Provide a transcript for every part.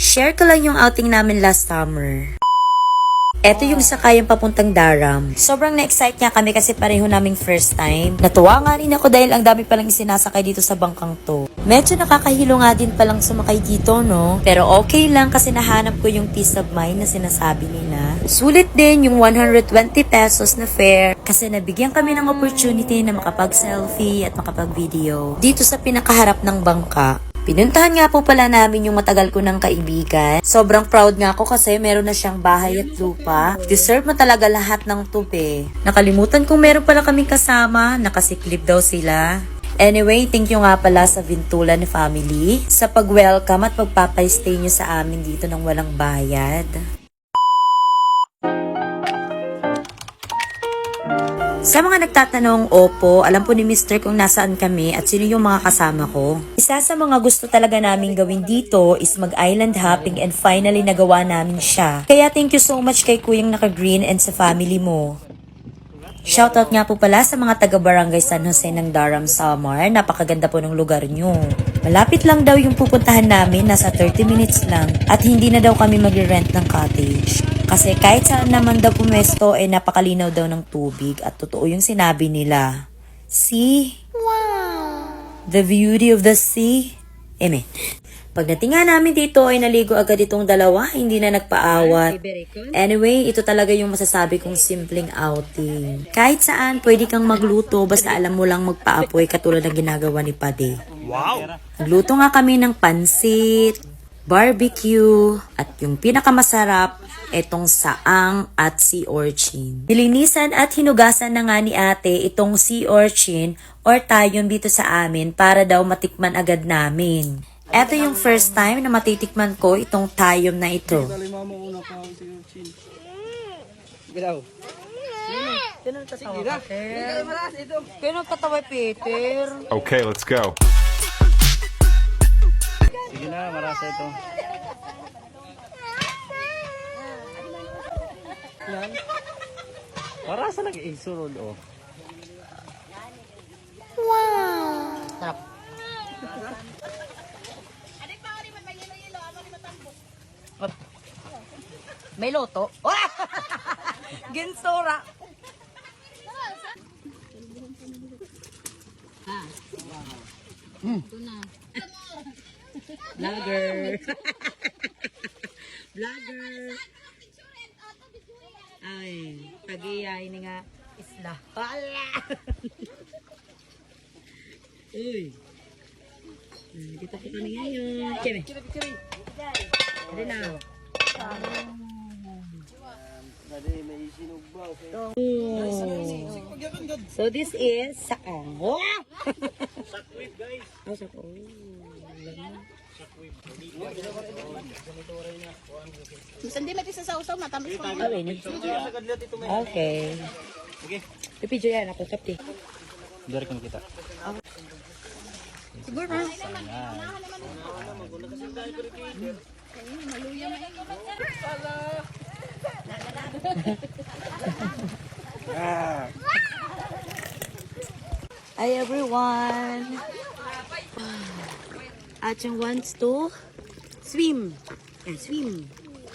share ko lang yung outing namin last summer. Eto yung sakayang papuntang Daram. Sobrang na-excite nga kami kasi pareho naming first time. Natuwa nga rin ako dahil ang dami palang isinasakay dito sa bangkang to. Medyo nakakahilo nga din palang sumakay dito, no? Pero okay lang kasi nahanap ko yung peace of mind na sinasabi nila. Sulit din yung 120 pesos na fare kasi nabigyan kami ng opportunity na makapag-selfie at makapag-video dito sa pinakaharap ng bangka. Pinuntahan nga po pala namin yung matagal ko ng kaibigan. Sobrang proud nga ako kasi meron na siyang bahay at lupa. Deserve mo talaga lahat ng tupe. Nakalimutan kung meron pala kaming kasama, nakasiklip daw sila. Anyway, thank you nga pala sa Vintulan family sa pag-welcome at pagpapay-stay nyo sa amin dito ng walang bayad. Sa mga nagtatanong, opo, alam po ni Mr. kung nasaan kami at sino yung mga kasama ko. Isa sa mga gusto talaga namin gawin dito is mag-island hopping and finally nagawa namin siya. Kaya thank you so much kay Kuyang Naka-Green and sa family mo. Shoutout nga po pala sa mga taga-barangay San Jose ng Daram, Samar. Napakaganda po ng lugar nyo. Malapit lang daw yung pupuntahan namin, nasa 30 minutes lang. At hindi na daw kami magre-rent ng cottage. Kasi kahit saan naman daw pumesto, napakalinaw daw ng tubig. At totoo yung sinabi nila. See? Wow! The beauty of the sea. Amen. Pagdating nga namin dito ay naligo agad itong dalawa, hindi na nagpaawat. Anyway, ito talaga yung masasabi kong simpleng outing. Kahit saan, pwede kang magluto basta alam mo lang magpaapoy katulad ng ginagawa ni Pade. Wow! Nagluto nga kami ng pansit, barbecue, at yung pinakamasarap, etong saang at sea urchin. Nilinisan at hinugasan na nga ni ate itong sea urchin or tayong dito sa amin para daw matikman agad namin. Eto yung first time na matitikman ko itong tayom na ito. Okay, let's go. Sige na, marasa ito. Yan. Marasa lagi isurod, oh. Wow! Sarap. May loto? Oh! Ginsora! Vlogger! Vlogger! Ay, pag-iyayin ni nga isla. Hala! Uy! Dito po kami ngayon. Keme! Hindi na. So this is saang. Wow! Sakwib, guys. Oh, sakwib. Sandi lagi sa sausaw, matamis pa. Oh, ini. Okay. Sige. Pipidyo yan ako, kapti. Dari kami kita. Siguro. Hi everyone! Achang wants to swim. Swim.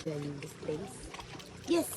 Learning this place. Yes!